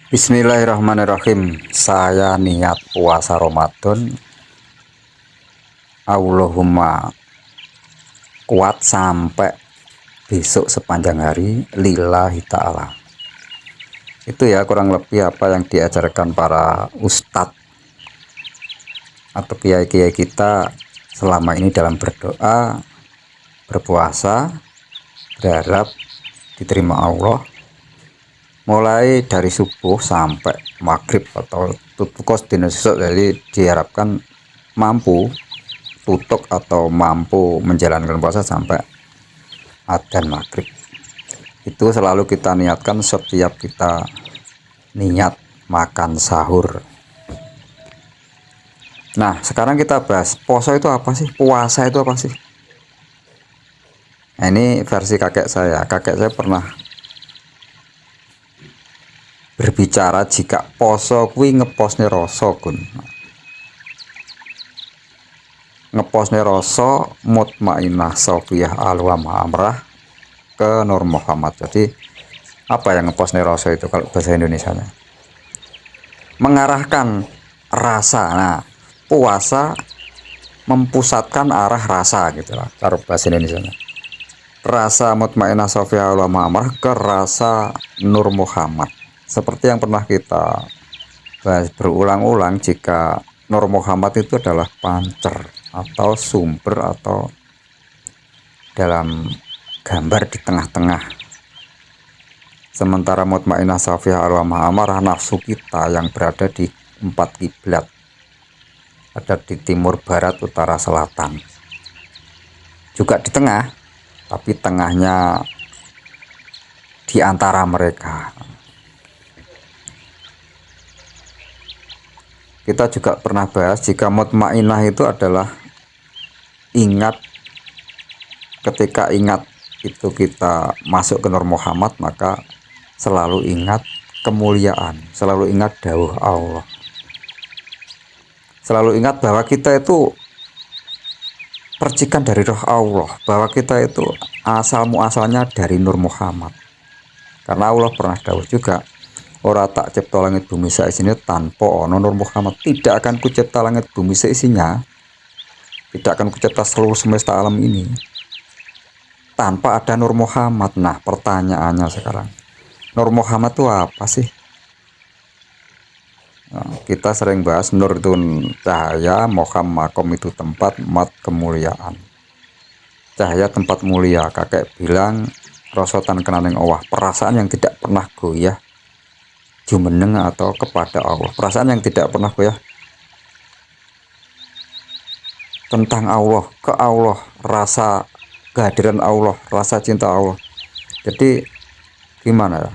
Bismillahirrahmanirrahim. Saya niat puasa Ramadan. Allahumma kuat sampai besok sepanjang hari lillahi ta'ala. Itu ya kurang lebih apa yang diajarkan para ustadz atau kiai-kiai kita selama ini dalam berdoa, berpuasa, berharap diterima Allah, mulai dari subuh sampai maghrib atau tutukos dina sesuk. Jadi diharapkan mampu tutuk atau mampu menjalankan puasa sampai adzan maghrib. Itu selalu kita niatkan setiap kita niat makan sahur. Nah, sekarang kita bahas poso itu apa sih? Puasa itu apa sih? Nah, ini versi kakek saya. Kakek saya pernah berbicara jika poso kuwi ngeposne rasa, Gun. Ngeposne rasa mutmainah sofiyah alwama amrah ke Nur Muhammad. Jadi apa yang ngeposne rasa itu kalau bahasa Indonesianya? Mengarahkan rasa. Nah, puasa mempusatkan arah rasa gitu lah kalau bahasa Indonesianya. Rasa mutmainah sofiyah alwama amrah ke rasa Nur Muhammad. Seperti yang pernah kita bahas berulang-ulang, jika Nur Muhammad itu adalah pancer atau sumber atau dalam gambar di tengah-tengah. Sementara mutmainah safiyah arwah amarah nafsu kita yang berada di 4 kiblat. Ada di timur, barat, utara, selatan. Juga di tengah, tapi tengahnya di antara mereka. Kita juga pernah bahas jika mutmainah itu adalah ingat. Ketika ingat itu kita masuk ke Nur Muhammad, maka selalu ingat kemuliaan, selalu ingat dawuh Allah, selalu ingat bahwa kita itu percikan dari roh Allah, bahwa kita itu asal muasalnya dari Nur Muhammad. Karena Allah pernah dawuh juga, ora tak cipta langit bumi seisinya tanpa ono Nur Muhammad. Tidak akan kucipta langit bumi seisinya, tidak akan kucipta seluruh semesta alam ini tanpa ada Nur Muhammad. Nah, pertanyaannya sekarang, Nur Muhammad itu apa sih? Nah, kita sering bahas Nur itu cahaya, Muhammad itu tempat, mat kemuliaan. Cahaya tempat mulia. Kakek bilang rosotan kenaning Allah, perasaan yang tidak pernah goyah jumeneng atau kepada Allah, perasaan yang tidak pernah goyah tentang Allah, ke Allah, rasa kehadiran Allah, rasa cinta Allah. Jadi gimana ya?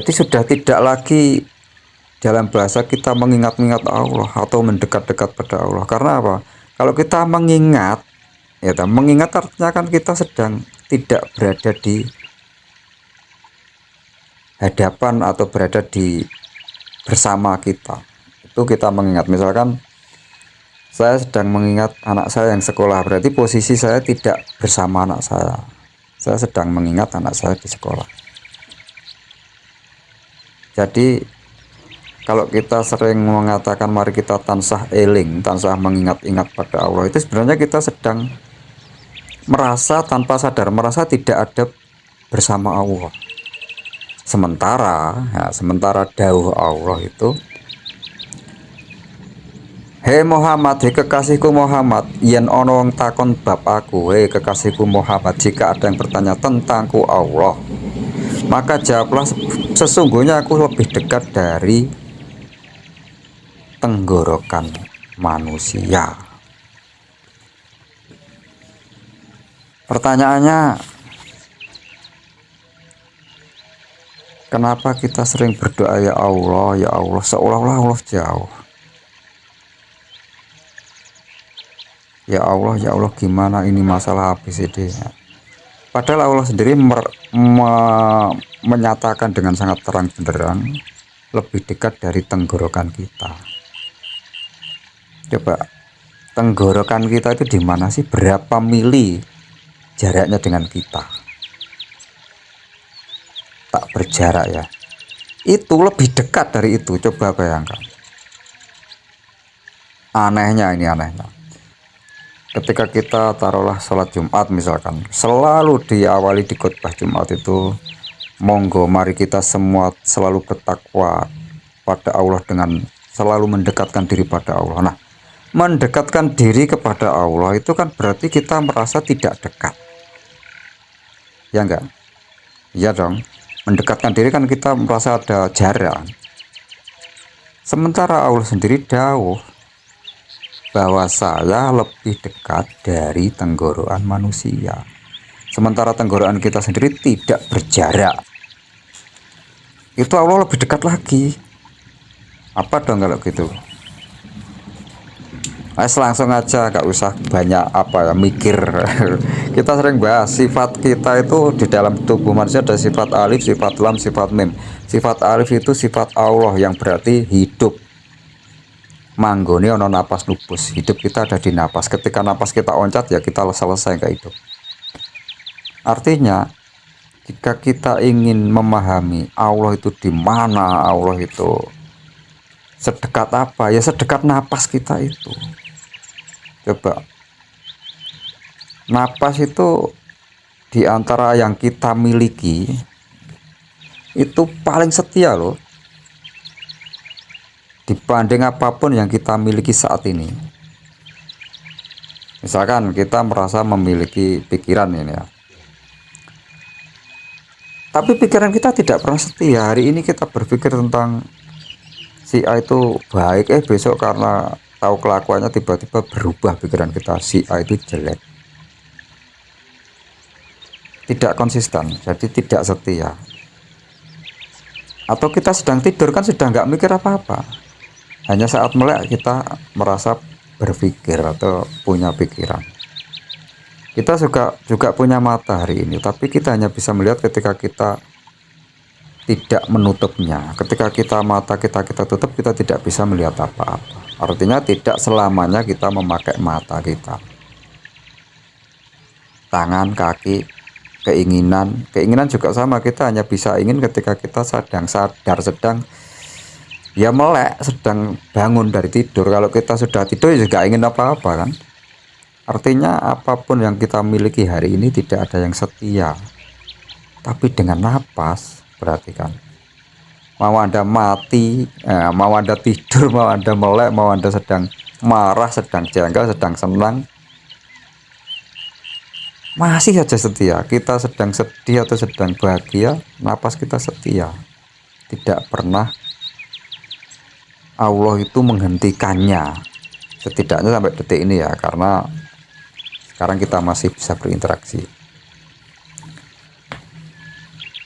Jadi sudah tidak lagi dalam bahasa kita mengingat-ingat Allah atau mendekat-dekat pada Allah. Karena apa? Kalau kita mengingat, ya mengingat artinya kan kita sedang tidak berada di hadapan atau berada di bersama kita. Itu kita mengingat. Misalkan saya sedang mengingat anak saya yang sekolah, berarti posisi saya tidak bersama anak saya. Saya sedang mengingat anak saya di sekolah. Jadi kalau kita sering mengatakan mari kita tansah eling, tansah mengingat-ingat pada Allah, itu sebenarnya kita sedang merasa tanpa sadar, merasa tidak ada bersama Allah. Sementara dawuh Allah itu, hei Muhammad, hei kekasihku Muhammad, yen ono wong takon bab aku, hei kekasihku Muhammad, jika ada yang bertanya tentangku Allah, maka jawablah, sesungguhnya aku lebih dekat dari tenggorokan manusia. Pertanyaannya, kenapa kita sering berdoa ya Allah, seolah-olah Allah jauh. Ya Allah, gimana ini masalah ABCD. Padahal Allah sendiri menyatakan dengan sangat terang benderang lebih dekat dari tenggorokan kita. Coba, tenggorokan kita itu di mana sih? Berapa mili jaraknya dengan kita? tak berjarak ya. Itu lebih dekat dari itu. Coba bayangkan. Anehnya ini anehnya. Ketika kita taruhlah sholat Jumat misalkan, selalu diawali di khotbah Jumat itu, monggo mari kita semua selalu bertakwa pada Allah dengan selalu mendekatkan diri pada Allah. Nah, mendekatkan diri kepada Allah itu kan berarti kita merasa tidak dekat. Ya enggak? Iya dong. Mendekatkan diri kan kita merasa ada jarak. Sementara Allah sendiri jauh bahwa saya lebih dekat dari tenggorokan manusia. Sementara tenggorokan kita sendiri tidak berjarak. Itu Allah lebih dekat lagi. Apa dong kalau gitu? Langsung aja, gak usah banyak mikir. Kita sering bahas sifat kita itu di dalam tubuh manusia ada sifat alif, sifat lam, sifat mim. Sifat alif itu sifat Allah yang berarti hidup. Manggone ono napas lupus, hidup kita ada di napas. Ketika napas kita oncat ya kita selesai gak hidup. Artinya jika kita ingin memahami Allah itu di mana, Allah itu sedekat apa, ya sedekat napas kita itu. Coba, napas itu di antara yang kita miliki itu paling setia loh, dibanding apapun yang kita miliki saat ini. Misalkan kita merasa memiliki pikiran ini ya, tapi pikiran kita tidak pernah setia. Hari ini kita berpikir tentang si A itu baik, besok karena tahu kelakuannya tiba-tiba berubah pikiran kita, si A itu jelek. Tidak konsisten, jadi tidak setia. Atau kita sedang tidur kan sudah nggak mikir apa-apa, hanya saat melek kita merasa berpikir atau punya pikiran. Kita juga punya mata hari ini, tapi kita hanya bisa melihat ketika kita tidak menutupnya. Ketika mata kita tutup, kita tidak bisa melihat apa-apa. Artinya tidak selamanya kita memakai mata kita. Tangan, kaki, keinginan juga sama. Kita hanya bisa ingin ketika kita sedang sadar, sedang ya melek, sedang bangun dari tidur. Kalau kita sudah tidur ya juga ingin apa-apa kan. Artinya apapun yang kita miliki hari ini tidak ada yang setia. Tapi dengan napas, perhatikan. Mau Anda mati, mau Anda tidur, mau Anda melek, mau Anda sedang marah, sedang jengkel, sedang senang, masih saja setia. Kita sedang sedih atau sedang bahagia, napas kita setia. Tidak pernah Allah itu menghentikannya, setidaknya sampai detik ini ya, karena sekarang kita masih bisa berinteraksi.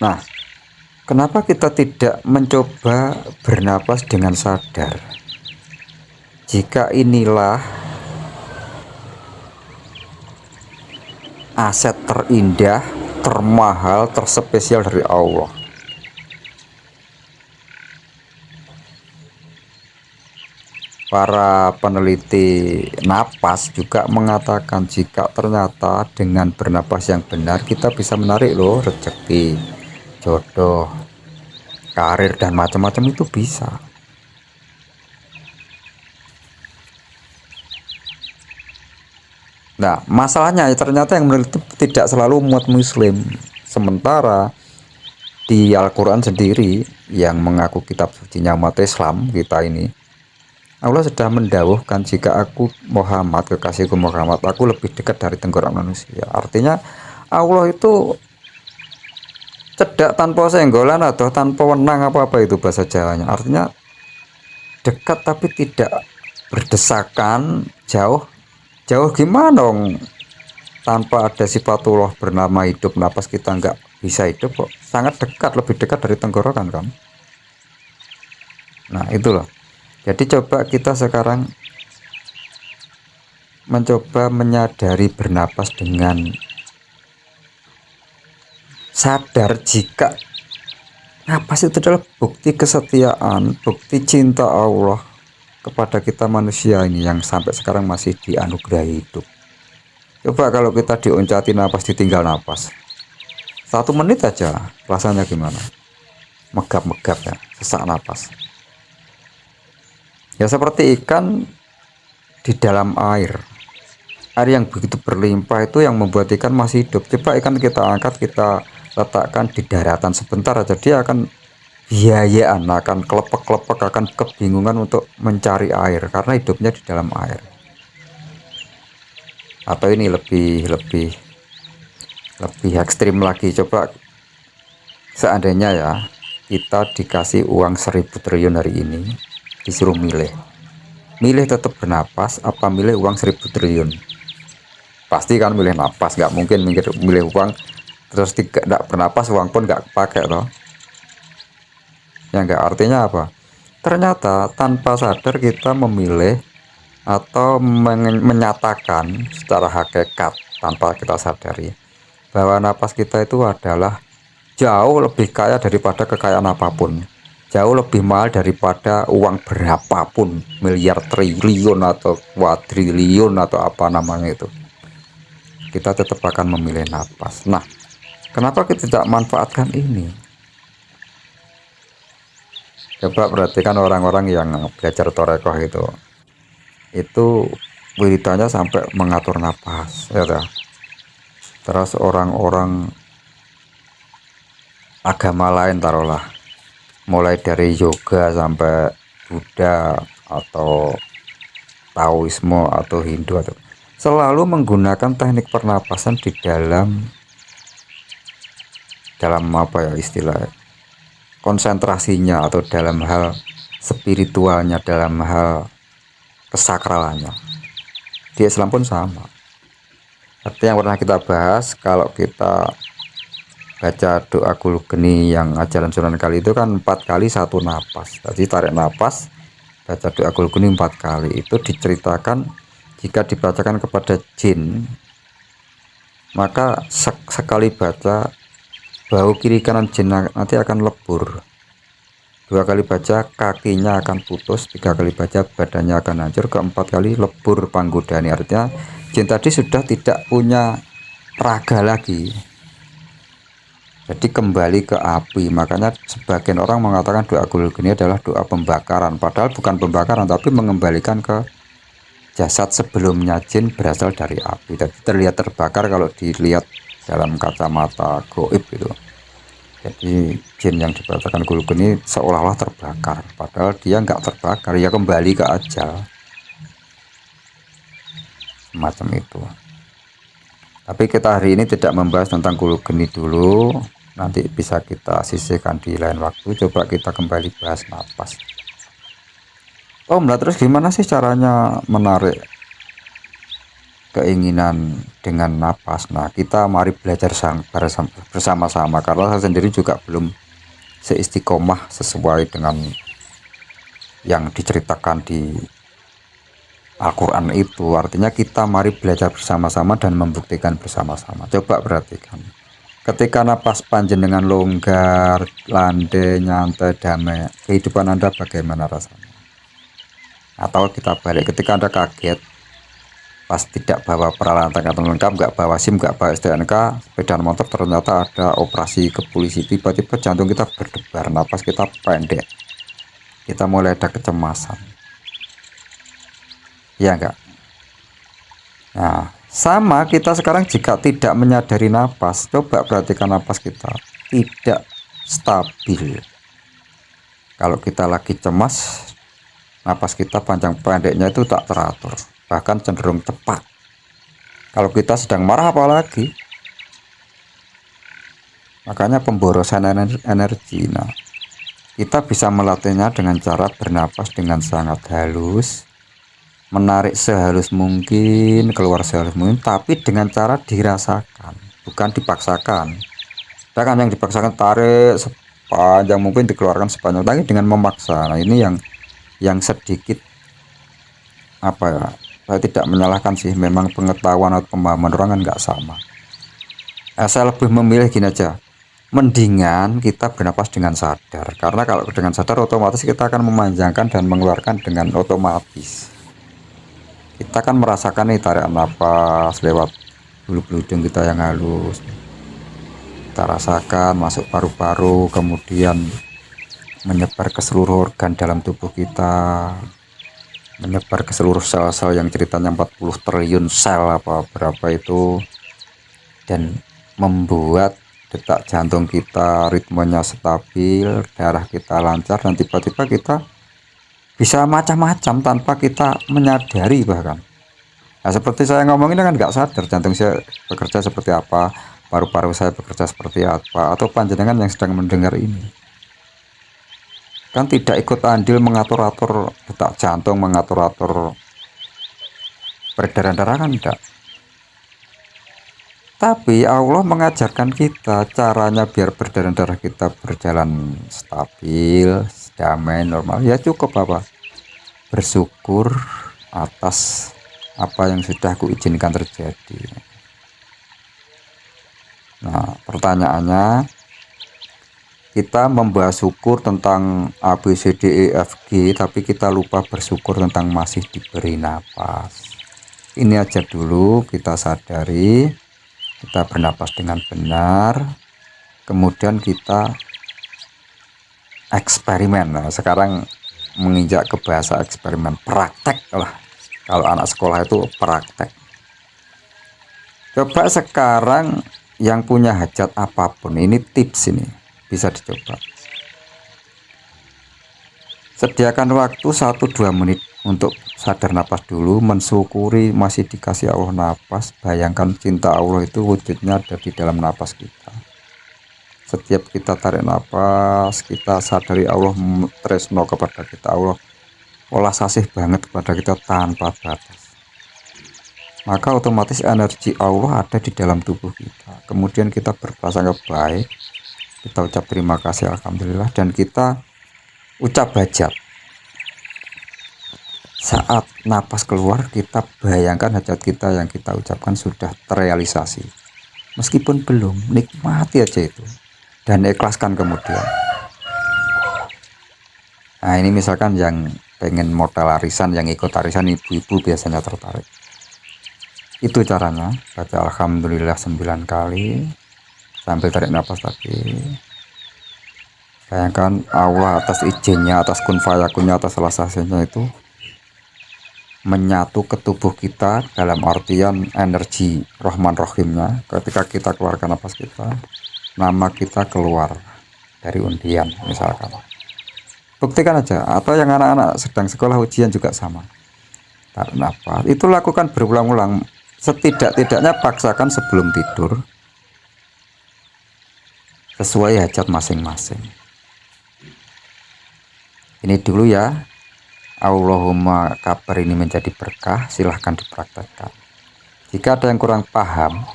Nah, kenapa kita tidak mencoba bernapas dengan sadar? Jika inilah aset terindah, termahal, terspesial dari Allah. Para peneliti napas juga mengatakan jika ternyata dengan bernapas yang benar kita bisa menarik loh rezeki, jodoh, karir dan macam-macam itu bisa. Nah, masalahnya ternyata yang meneliti tidak selalu umat muslim. Sementara di Al-Quran sendiri yang mengaku kitab sucinya umat Islam kita ini, Allah sudah mendawuhkan jika aku Muhammad, kekasihku Muhammad, aku lebih dekat dari tenggorokan manusia. Artinya Allah itu cedak tanpa senggolan atau tanpa wenang, apa-apa itu bahasa Jawanya. Artinya dekat tapi tidak berdesakan, jauh gimana dong, tanpa ada sifatullah bernama hidup, napas kita nggak bisa hidup kok. Sangat dekat, lebih dekat dari tenggorokan kan. Nah itulah. Jadi coba kita sekarang mencoba menyadari bernapas dengan sadar jika napas itu adalah bukti kesetiaan, bukti cinta Allah kepada kita manusia ini yang sampai sekarang masih dianugerahi hidup. Coba kalau kita dioncati napas, ditinggal napas 1 menit aja, rasanya gimana? megap-megap ya, sesak napas. Ya seperti ikan di dalam air. Air yang begitu berlimpah itu yang membuat ikan masih hidup. Coba ikan kita angkat, kita letakkan di daratan sebentar aja, dia akan biayaan, akan kelepek-kelepek, akan kebingungan untuk mencari air karena hidupnya di dalam air. Atau ini lebih ekstrim lagi, coba seandainya ya kita dikasih uang 1.000 triliun hari ini, disuruh milih tetap bernapas apa milih uang 1.000 triliun. Pasti kan milih napas, nggak mungkin milih uang terus tidak bernapas, uang pun nggak pakai toh ya. Nggak, artinya apa, ternyata tanpa sadar kita memilih atau menyatakan secara hakikat tanpa kita sadari bahwa napas kita itu adalah jauh lebih kaya daripada kekayaan apapun, jauh lebih mahal daripada uang berapapun, miliar, triliun atau kuadriliun atau apa namanya itu. Kita tetap akan memilih napas. Nah, kenapa kita tidak manfaatkan ini? Coba perhatikan orang-orang yang belajar torekoh itu wiridanya sampai mengatur napas ya toh. Terus orang-orang agama lain taruhlah, mulai dari yoga sampai Buddha atau Taoisme atau Hindu atau selalu menggunakan teknik pernapasan di dalam apa ya istilah konsentrasinya atau dalam hal spiritualnya, dalam hal kesakralannya. Di Islam pun sama. Artinya yang pernah kita bahas, kalau kita baca doa Gulgeni yang ajaran Sunan Kali itu kan 4 kali 1 napas. Jadi tarik napas, baca doa Gulgeni 4 kali. Itu diceritakan jika dibacakan kepada jin, maka sekali baca bau kiri kanan jin nanti akan lebur. 2 kali baca kakinya akan putus, 3 kali baca badannya akan hancur, keempat kali lebur panggodani. Artinya jin tadi sudah tidak punya raga lagi, jadi kembali ke api. Makanya sebagian orang mengatakan doa Gulgeni adalah doa pembakaran, padahal bukan pembakaran tapi mengembalikan ke jasad sebelumnya jin berasal dari api. Tapi terlihat terbakar kalau dilihat dalam kacamata goib itu. Jadi jin yang dibacakan Gulgeni seolah-olah terbakar, padahal dia nggak terbakar, ya kembali ke ajal, semacam itu. Tapi kita hari ini tidak membahas tentang Gulgeni dulu, nanti bisa kita sisihkan di lain waktu. Coba kita kembali bahas napas. Nah terus gimana sih caranya menarik keinginan dengan napas? Nah, kita mari belajar bersama-sama, karena saya sendiri juga belum seistiqomah sesuai dengan yang diceritakan di Al-Quran itu. Artinya kita mari belajar bersama-sama dan membuktikan bersama-sama. Coba perhatikan, ketika napas panjenengan longgar, landai, nyantai, damai, kehidupan Anda bagaimana rasanya? Atau kita balik, ketika Anda kaget pas tidak bawa peralatan lengkap, nggak bawa SIM, nggak bawa STNK, sepeda motor, ternyata ada operasi ke polisi, tiba-tiba jantung kita berdebar, napas kita pendek, kita mulai ada kecemasan, ya enggak? Nah, sama kita sekarang jika tidak menyadari napas, coba perhatikan napas kita tidak stabil. Kalau kita lagi cemas, napas kita panjang pendeknya itu tak teratur, bahkan cenderung cepat. Kalau kita sedang marah apalagi. Makanya pemborosan energi. Nah, kita bisa melatihnya dengan cara bernapas dengan sangat halus, menarik sehalus mungkin, keluar sehalus mungkin, tapi dengan cara dirasakan, bukan dipaksakan. Kita kan yang dipaksakan tarik sepanjang mungkin, dikeluarkan sepanjang, tapi dengan memaksa. Nah, ini yang sedikit apa ya, saya tidak menyalahkan sih, memang pengetahuan atau pemahaman orang kan nggak sama. Saya lebih memilih gini aja, mendingan kita bernapas dengan sadar, karena kalau dengan sadar otomatis kita akan memanjangkan dan mengeluarkan dengan otomatis. Kita akan merasakan nih tarikan napas lewat bulu-bulu hidung kita yang halus, kita rasakan masuk paru-paru, kemudian menyebar ke seluruh organ dalam tubuh kita, menyebar ke seluruh sel-sel yang ceritanya 40 triliun sel apa berapa itu, dan membuat detak jantung kita ritmenya stabil, darah kita lancar, dan tiba-tiba kita bisa macam-macam tanpa kita menyadari bahkan. Nah, seperti saya ngomongin kan nggak sadar jantung saya bekerja seperti apa, paru-paru saya bekerja seperti apa, atau panjenengan yang sedang mendengar ini kan tidak ikut andil mengatur-atur detak jantung, mengatur-atur peredaran darah kan enggak. Tapi Allah mengajarkan kita caranya biar peredaran darah kita berjalan stabil, damai, normal. Ya cukup apa? Bersyukur atas apa yang sudah aku izinkan terjadi. Nah, pertanyaannya, kita membahas syukur tentang A, B, C, D, E, F, G, tapi kita lupa bersyukur tentang masih diberi napas. Ini aja dulu kita sadari, kita bernapas dengan benar, kemudian kita eksperimen. Nah, sekarang menginjak ke bahasa eksperimen, praktek lah. Kalau anak sekolah itu praktek. Coba sekarang yang punya hajat apapun, ini tips ini bisa dicoba. Sediakan waktu 1-2 menit untuk sadar napas dulu, mensyukuri masih dikasih Allah napas. Bayangkan cinta Allah itu wujudnya ada di dalam napas kita. Setiap kita tarik napas, kita sadari Allah tresno kepada kita, Allah olah sasih banget kepada kita tanpa batas. Maka otomatis energi Allah ada di dalam tubuh kita. Kemudian kita berprasangka baik, kita ucap terima kasih, alhamdulillah, dan kita ucap hajat. Saat napas keluar, kita bayangkan hajat kita yang kita ucapkan sudah terrealisasi. Meskipun belum, nikmati aja itu dan ikhlaskan kemudian. Nah, ini misalkan yang pengen modal arisan, yang ikut arisan, ibu-ibu biasanya tertarik. Itu caranya, baca alhamdulillah 9 kali sambil tarik napas tadi. Bayangkan Allah atas izinnya, atas kun fayakunnya, atas salah satunya itu menyatu ke tubuh kita dalam artian energi Rahman Rahimnya. Ketika kita keluarkan napas kita, nama kita keluar dari undian misalkan. Buktikan aja, atau yang anak-anak sedang sekolah ujian juga sama. Tarik napas, itu lakukan berulang-ulang. Setidak-tidaknya paksakan sebelum tidur sesuai hajat masing-masing. Ini dulu ya. Allahumma kabar ini menjadi berkah, silahkan dipraktekkan. Jika ada yang kurang paham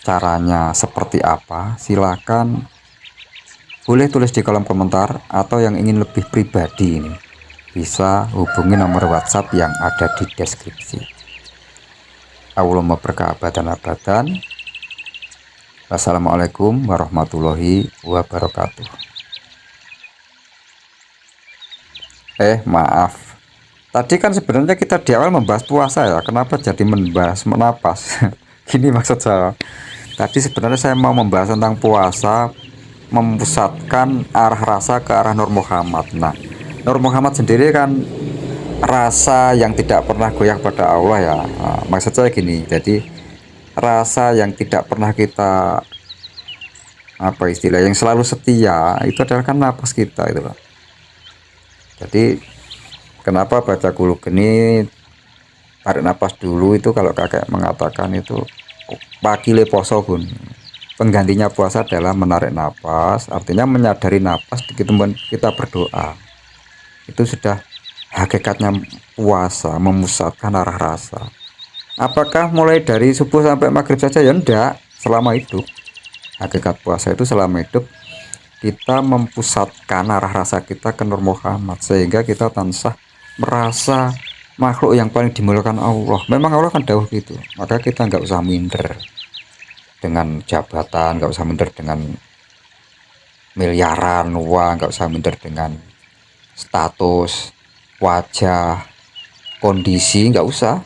caranya seperti apa, silahkan boleh tulis di kolom komentar, atau yang ingin lebih pribadi ini bisa hubungi nomor WhatsApp yang ada di deskripsi. Allahumma berkah abadan. Wassalamualaikum warahmatullahi wabarakatuh. Maaf, tadi kan sebenarnya kita di awal membahas puasa ya, kenapa jadi membahas menapas? Gini maksud saya, tadi sebenarnya saya mau membahas tentang puasa, memusatkan arah rasa ke arah Nur Muhammad. Nah, Nur Muhammad sendiri kan rasa yang tidak pernah goyah pada Allah ya. Nah, maksud saya gini, jadi rasa yang tidak pernah kita, apa istilah, yang selalu setia, itu adalah kan napas kita itu loh. Jadi kenapa baca Qul geni, tarik napas dulu, itu kalau kakek mengatakan itu pakile poso pun penggantinya puasa adalah menarik napas, artinya menyadari napas kita berdoa. Itu sudah hakikatnya puasa, memusatkan arah rasa. Apakah mulai dari subuh sampai maghrib saja? Ya enggak, selama hidup. Hakikat puasa itu selama hidup kita mempusatkan arah rasa kita ke Nur Muhammad, sehingga kita tansah merasa makhluk yang paling dimuliakan Allah. Memang Allah kan dawuh gitu, maka kita nggak usah minder dengan jabatan, nggak usah minder dengan miliaran uang, nggak usah minder dengan status, wajah, kondisi, nggak usah.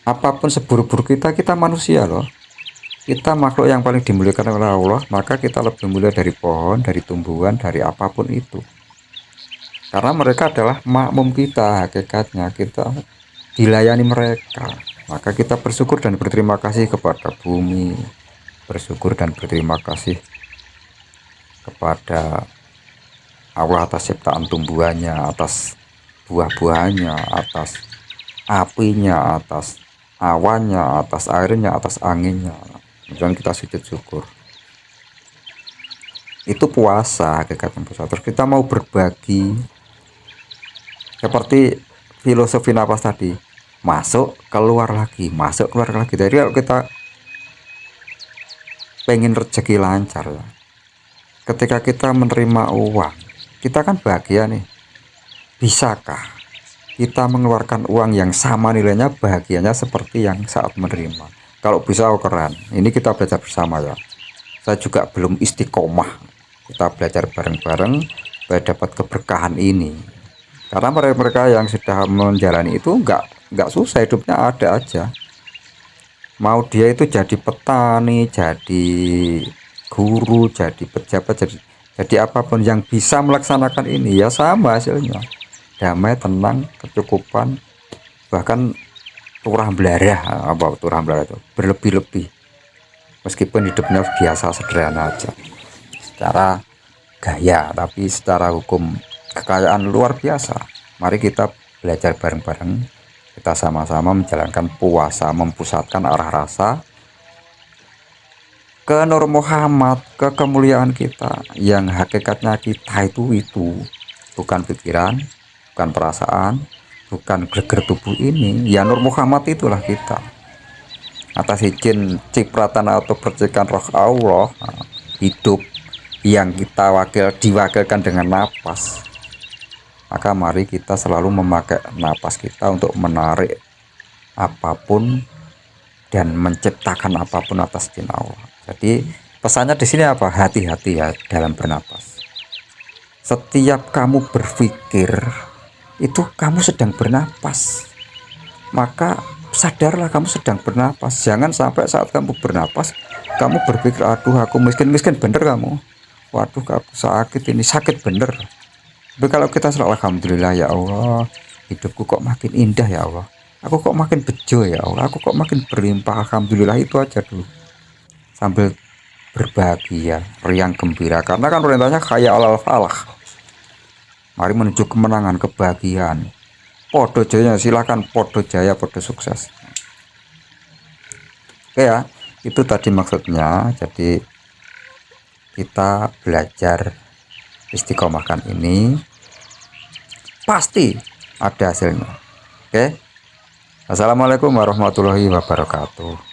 Apapun seburuk-buruk kita manusia loh. kita makhluk yang paling dimuliakan oleh Allah, maka kita lebih mulia dari pohon, dari tumbuhan, dari apapun itu. Karena mereka adalah makmum kita, hakikatnya kita dilayani mereka. Maka kita bersyukur dan berterima kasih kepada bumi, bersyukur dan berterima kasih kepada Allah atas ciptaan tumbuhannya, atas buah-buahnya, atas apinya, atas awannya, atas airnya, atas anginnya. Kemudian kita sujud syukur. Itu puasa hakikatnya puasa. Terus kita mau berbagi seperti filosofi napas tadi, masuk keluar lagi, masuk keluar lagi. Jadi kalau kita pengen rezeki lancar ya, ketika kita menerima uang, kita kan bahagia nih. Bisakah kita mengeluarkan uang yang sama nilainya bahagianya seperti yang saat menerima? Kalau bisa, oh keren. Ini kita belajar bersama ya. Saya juga belum istiqomah. Kita belajar bareng-bareng supaya dapat keberkahan ini. Karena mereka yang sudah menjalani itu nggak susah, hidupnya ada aja. Mau dia itu jadi petani, jadi guru, jadi pejabat, jadi apapun yang bisa melaksanakan ini ya sama hasilnya. Damai, tenang, kecukupan, bahkan turah belarah, apa turah belarah itu berlebih-lebih, meskipun hidupnya biasa sederhana aja secara gaya, tapi secara hukum kekayaan luar biasa. Mari kita belajar bareng-bareng, kita sama-sama menjalankan puasa, mempusatkan arah rasa ke Nur Muhammad, ke kemuliaan kita yang hakikatnya kita itu bukan pikiran, bukan perasaan, bukan geger tubuh ini. Ya Nur Muhammad itulah kita. Atas izin cipratan atau percikan roh Allah, hidup yang kita diwakilkan dengan napas. Maka mari kita selalu memakai napas kita untuk menarik apapun dan menciptakan apapun atas izin Allah. Jadi pesannya di sini apa? Hati-hati ya dalam bernapas. Setiap kamu berpikir itu kamu sedang bernapas, maka sadarlah kamu sedang bernapas. Jangan sampai saat kamu bernapas kamu berpikir, aduh aku miskin bener kamu, waduh aku sakit, ini sakit bener. Tapi kalau kita selalu alhamdulillah ya Allah, hidupku kok makin indah ya Allah, aku kok makin bejo ya Allah, aku kok makin berlimpah, alhamdulillah. Itu aja dulu sambil berbahagia, riang gembira, karena kan perintahnya kaya alal falah. Mari menuju kemenangan, kebahagiaan. Podo jaya, silakan podo jaya, podo sukses. Oke ya, itu tadi maksudnya. Jadi kita belajar istiqomahkan ini, pasti ada hasilnya. Oke. Assalamualaikum warahmatullahi wabarakatuh.